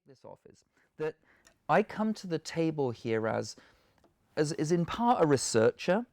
this off is that I come to the table here as in part a researcher,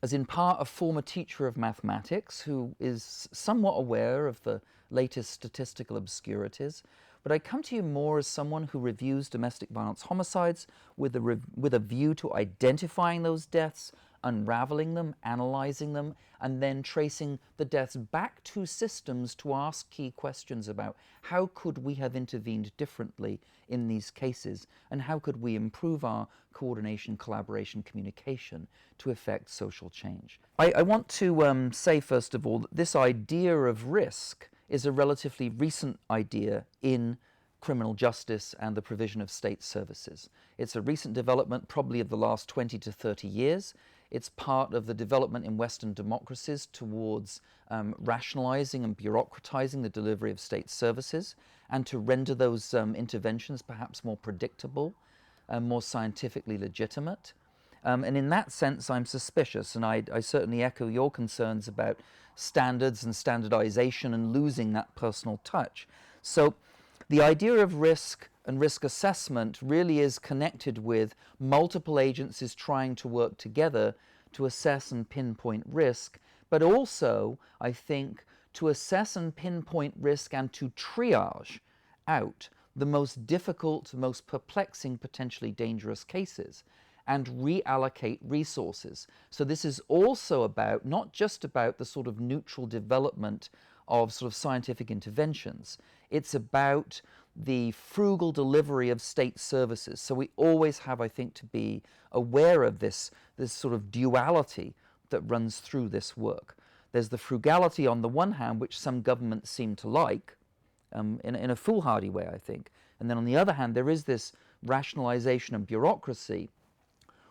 as in part a former teacher of mathematics who is somewhat aware of the latest statistical obscurities, but I come to you more as someone who reviews domestic violence homicides with a view to identifying those deaths, unraveling them, analyzing them, and then tracing the deaths back to systems to ask key questions about how could we have intervened differently in these cases, and how could we improve our coordination, collaboration, communication to effect social change. I want to say, first of all, that this idea of risk is a relatively recent idea in criminal justice and the provision of state services. It's a recent development, probably of the last 20 to 30 years. It's part of the development in Western democracies towards rationalizing and bureaucratizing the delivery of state services, and to render those interventions perhaps more predictable, more scientifically legitimate. And in that sense, I'm suspicious, and I certainly echo your concerns about standards and standardization and losing that personal touch. So the idea of risk and risk assessment really is connected with multiple agencies trying to work together to assess and pinpoint risk, but also, I think, to assess and pinpoint risk and to triage out the most difficult, most perplexing, potentially dangerous cases, and reallocate resources. So this is also about, not just about the sort of neutral development of sort of scientific interventions. It's about the frugal delivery of state services. So we always have, I think, to be aware of this sort of duality that runs through this work. There's the frugality on the one hand, which some governments seem to like, in a foolhardy way, I think. And then on the other hand, there is this rationalization and bureaucracy,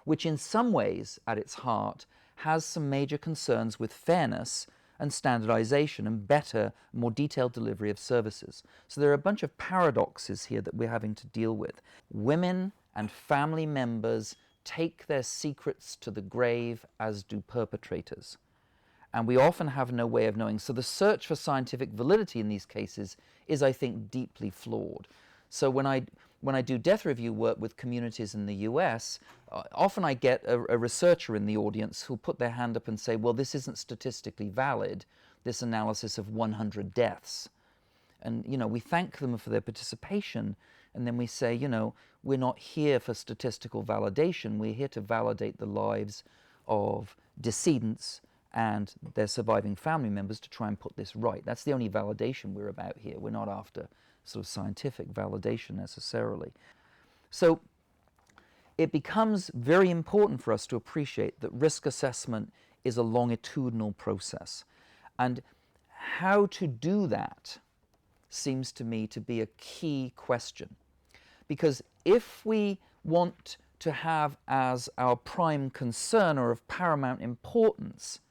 which in some ways, at its heart, has some major concerns with fairness and standardization and better, more detailed delivery of services. So there are a bunch of paradoxes here that we're having to deal with. Women and family members take their secrets to the grave, as do perpetrators. And we often have no way of knowing. So the search for scientific validity in these cases is, I think, deeply flawed. So when I do death review work with communities in the US, often I get a researcher in the audience who'll put their hand up and say, well, this isn't statistically valid, this analysis of 100 deaths. And, we thank them for their participation, and then we say, we're not here for statistical validation, we're here to validate the lives of decedents and their surviving family members to try and put this right. That's the only validation we're about here. We're not after sort of scientific validation necessarily. So it becomes very important for us to appreciate that risk assessment is a longitudinal process. And how to do that seems to me to be a key question. Because if we want to have as our prime concern or of paramount importance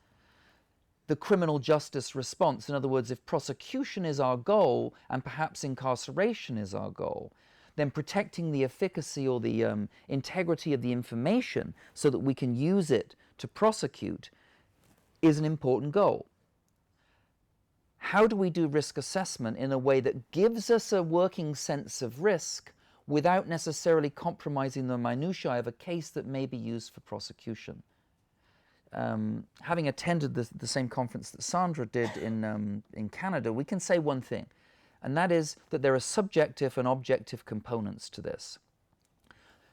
the criminal justice response, in other words, if prosecution is our goal and perhaps incarceration is our goal, then protecting the efficacy or the integrity of the information so that we can use it to prosecute is an important goal. How do we do risk assessment in a way that gives us a working sense of risk without necessarily compromising the minutiae of a case that may be used for prosecution? Having attended the same conference that Sandra did in Canada, we can say one thing, and that is that there are subjective and objective components to this.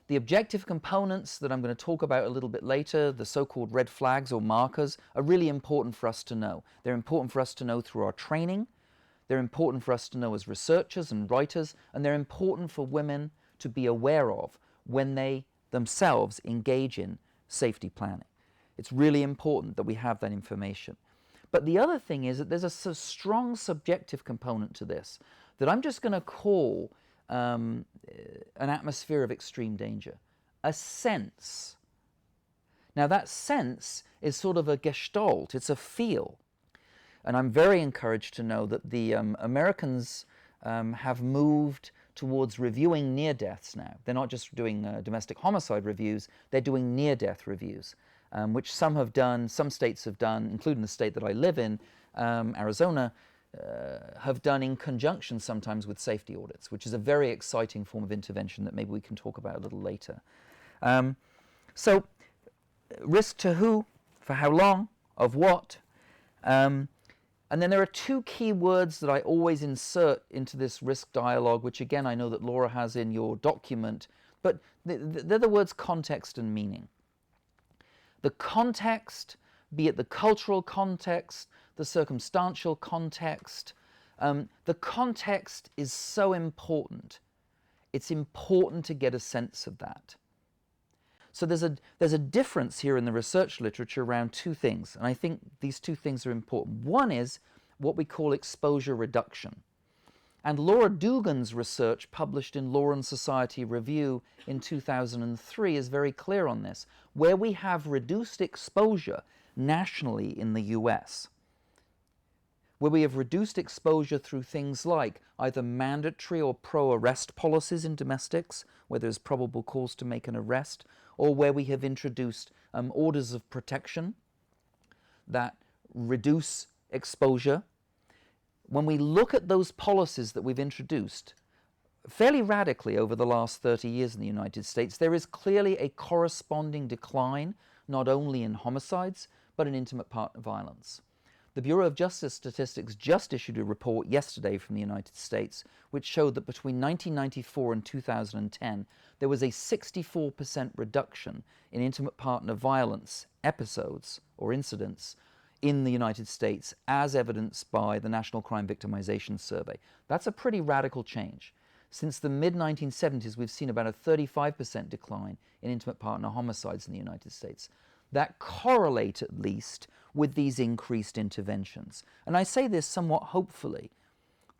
The objective components that I'm going to talk about a little bit later, the so-called red flags or markers, are really important for us to know. They're important for us to know through our training, they're important for us to know as researchers and writers, and they're important for women to be aware of when they themselves engage in safety planning. It's really important that we have that information. But the other thing is that there's a strong subjective component to this that I'm just going to call an atmosphere of extreme danger, a sense. Now that sense is sort of a gestalt, it's a feel. And I'm very encouraged to know that the Americans have moved towards reviewing near deaths now. They're not just doing domestic homicide reviews, they're doing near-death reviews. Which some have done, some states have done, including the state that I live in, Arizona, have done in conjunction sometimes with safety audits, which is a very exciting form of intervention that maybe we can talk about a little later. So risk to who, for how long, of what, and then there are two key words that I always insert into this risk dialogue, which again I know that Laura has in your document, but they're the words context and meaning. The context, be it the cultural context, the circumstantial context, the context is so important. It's important to get a sense of that. So there's a difference here in the research literature around two things, and I think these two things are important. One is what we call exposure reduction. And Laura Dugan's research, published in Law and Society Review in 2003, is very clear on this. Where we have reduced exposure nationally in the US, where we have reduced exposure through things like either mandatory or pro-arrest policies in domestics, where there's probable cause to make an arrest, or where we have introduced orders of protection that reduce exposure. When we look at those policies that we've introduced fairly radically over the last 30 years in the United States, there is clearly a corresponding decline, not only in homicides, but in intimate partner violence. The Bureau of Justice Statistics just issued a report yesterday from the United States, which showed that between 1994 and 2010, there was a 64% reduction in intimate partner violence episodes or incidents in the United States, as evidenced by the National Crime Victimization Survey. That's a pretty radical change. Since the mid-1970s, we've seen about a 35% decline in intimate partner homicides in the United States. That correlate, at least, with these increased interventions. And I say this somewhat hopefully.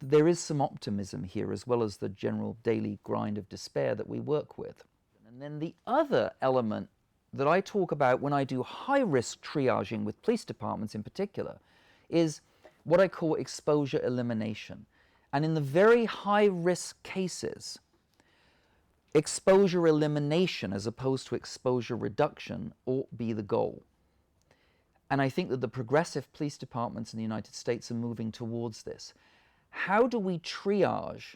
There is some optimism here, as well as the general daily grind of despair that we work with. And then the other element that I talk about when I do high-risk triaging with police departments in particular is what I call exposure elimination. And in the very high-risk cases, exposure elimination as opposed to exposure reduction ought be the goal. And I think that the progressive police departments in the United States are moving towards this. How do we triage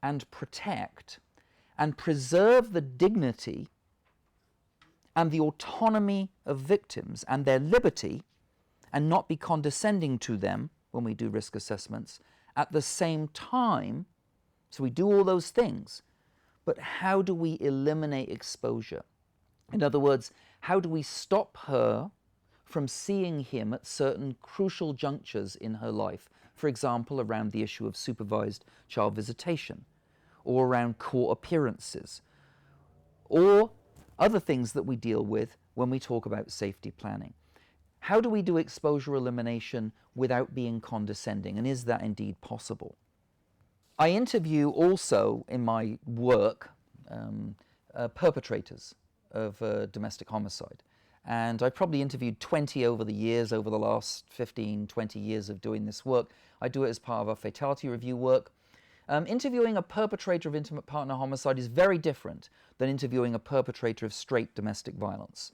and protect and preserve the dignity and the autonomy of victims and their liberty, and not be condescending to them when we do risk assessments at the same time? So we do all those things, but how do we eliminate exposure? In other words, how do we stop her from seeing him at certain crucial junctures in her life? For example, around the issue of supervised child visitation, or around court appearances, or other things that we deal with when we talk about safety planning. How do we do exposure elimination without being condescending, and is that indeed possible? I interview also in my work perpetrators of domestic homicide. And I probably interviewed 20 over the years, over the last 15, 20 years of doing this work. I do it as part of our Fatality review work. Interviewing a perpetrator of intimate partner homicide is very different than interviewing a perpetrator of straight domestic violence.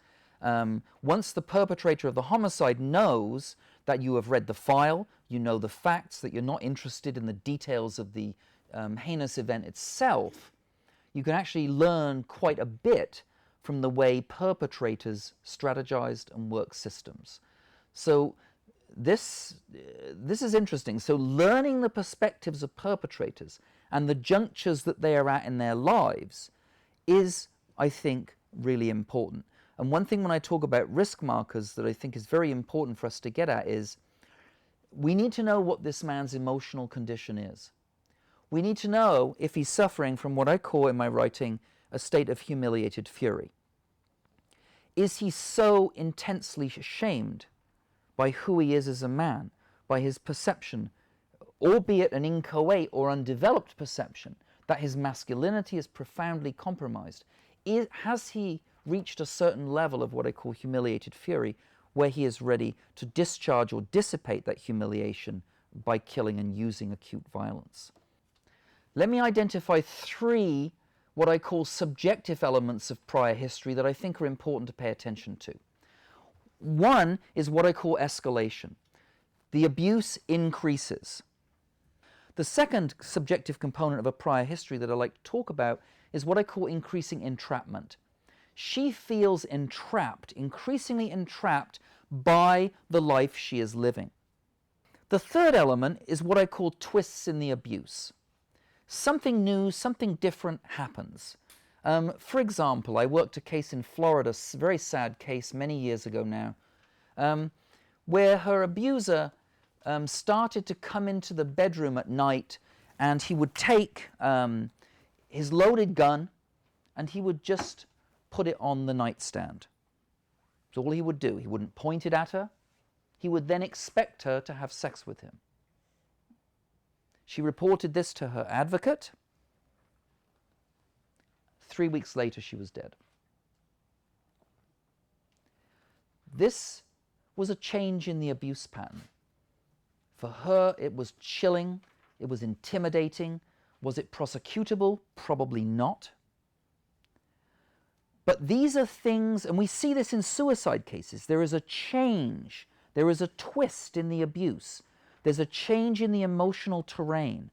Once the perpetrator of the homicide knows that you have read the file, you know the facts, that you're not interested in the details of the heinous event itself, you can actually learn quite a bit from the way perpetrators strategized and work systems. So this is interesting. So learning the perspectives of perpetrators and the junctures that they are at in their lives is, I think, really important. And one thing when I talk about risk markers that I think is very important for us to get at is we need to know what this man's emotional condition is. We need to know if he's suffering from what I call in my writing a state of humiliated fury. Is he so intensely shamed by who he is as a man, by his perception, albeit an inchoate or undeveloped perception, that his masculinity is profoundly compromised? Has he reached a certain level of what I call humiliated fury, where he is ready to discharge or dissipate that humiliation by killing and using acute violence? Let me identify three what I call subjective elements of prior history that I think are important to pay attention to. One is what I call escalation. the abuse increases. The second subjective component of a prior history that I like to talk about is what I call increasing entrapment. She feels entrapped, increasingly entrapped by the life she is living. The third element is what I call twists in the abuse. Something new, something different happens. For example, I worked a case in Florida, a very sad case many years ago now, where her abuser started to come into the bedroom at night, and he would take his loaded gun and he would just put it on the nightstand. That's all he would do. He wouldn't point it at her. He would then expect her to have sex with him. She reported this to her advocate. 3 weeks later, she was dead. This was a change in the abuse pattern. For her, it was chilling, it was intimidating. Was it prosecutable? Probably not. But these are things, and we see this in suicide cases. There is a change, there is a twist in the abuse. There's a change in the emotional terrain.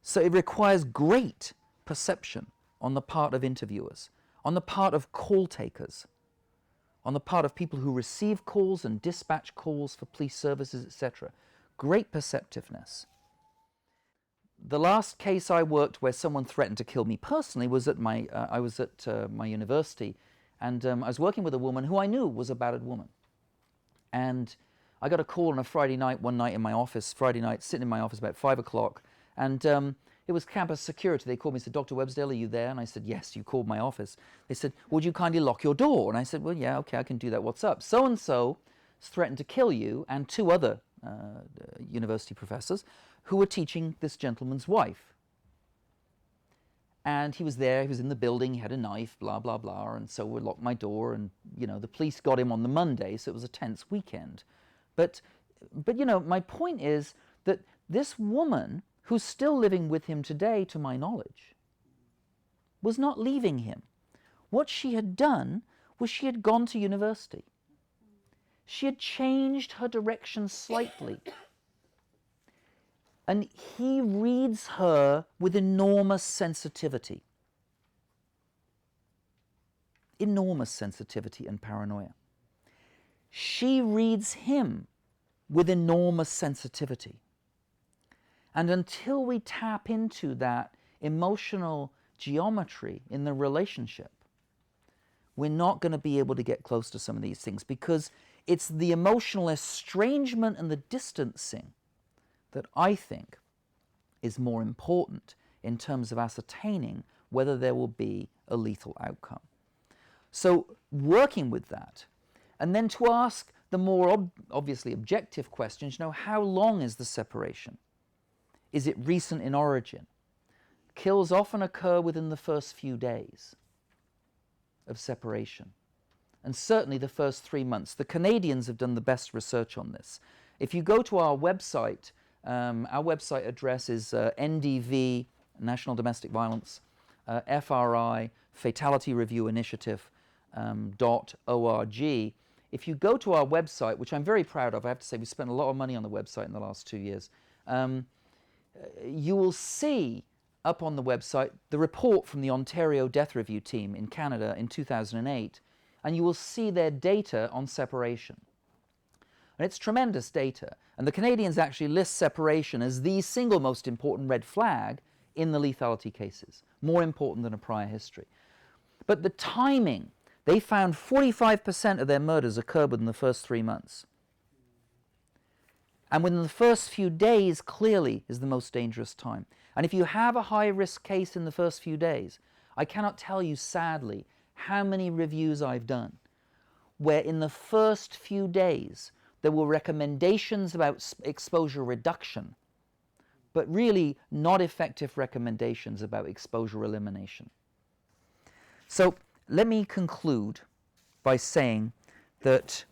So it requires great perception on the part of interviewers, on the part of call takers, on the part of people who receive calls and dispatch calls for police services, etc. Great perceptiveness. The last case I worked where someone threatened to kill me personally was at my university, and I was working with a woman who I knew was a battered woman. And I got a call on a Friday night, one night in my office, Friday night, sitting in my office about 5 o'clock, and it was campus security. They called me and said, "Dr. Websdale, are you there?" And I said, "Yes, you called my office." They said, "Would you kindly lock your door?" And I said, "Well, yeah, okay, I can do that. What's up?" So-and-so has threatened to kill you and 2 other university professors who were teaching this gentleman's wife. And he was there, he was in the building, he had a knife, blah, blah, blah, and so we locked my door, and, the police got him on the Monday, so it was a tense weekend. But my point is that this woman, who's still living with him today, to my knowledge, was not leaving him. What she had done was she had gone to university. She had changed her direction slightly. And he reads her with enormous sensitivity. Enormous sensitivity and paranoia. She reads him with enormous sensitivity. And until we tap into that emotional geometry in the relationship, we're not going to be able to get close to some of these things, because it's the emotional estrangement and the distancing that I think is more important in terms of ascertaining whether there will be a lethal outcome. So working with that, and then to ask the more obviously objective questions, how long is the separation? Is it recent in origin? Kills often occur within the first few days of separation, and certainly the first 3 months. The Canadians have done the best research on this. If you go to our website address is NDV, National Domestic Violence, FRI, Fatality Review Initiative, .org. If you go to our website, which I'm very proud of, I have to say we spent a lot of money on the website in the last 2 years, you will see up on the website the report from the Ontario Death Review team in Canada in 2008, and you will see their data on separation. And it's tremendous data. And the Canadians actually list separation as the single most important red flag in the lethality cases, more important than a prior history. But the timing, they found 45% of their murders occurred within the first 3 months. And within the first few days, clearly, is the most dangerous time. And if you have a high-risk case in the first few days, I cannot tell you, sadly, how many reviews I've done where in the first few days there were recommendations about exposure reduction, but really not effective recommendations about exposure elimination. So let me conclude by saying that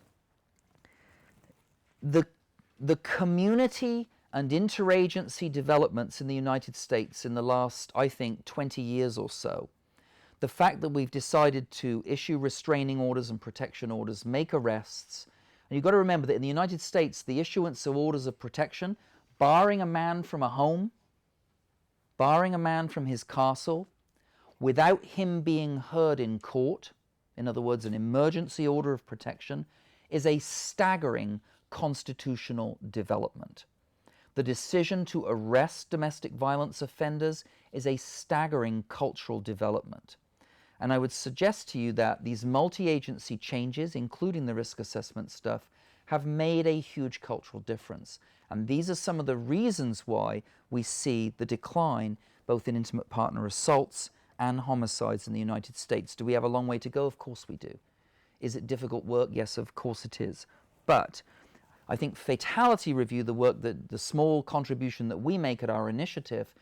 the community and interagency developments in the United States in the last, I think, 20 years or so, the fact that we've decided to issue restraining orders and protection orders, make arrests, And you've got to remember that in the United States, the issuance of orders of protection, barring a man from a home, barring a man from his castle, without him being heard in court, in other words, an emergency order of protection, is a staggering constitutional development. The decision to arrest domestic violence offenders is a staggering cultural development. And I would suggest to you that these multi-agency changes, including the risk assessment stuff, have made a huge cultural difference. And these are some of the reasons why we see the decline both in intimate partner assaults and homicides in the United States. Do we have a long way to go? Of course we do. Is it difficult work? Yes, of course it is. But I think Fatality Review, the work that the small contribution that we make at our initiative,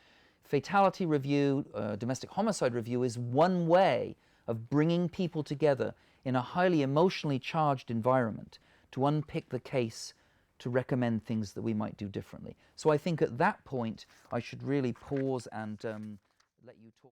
Fatality Review, Domestic Homicide Review, is one way of bringing people together in a highly emotionally charged environment to unpick the case, to recommend things that we might do differently. So I think at that point I should really pause and let you talk.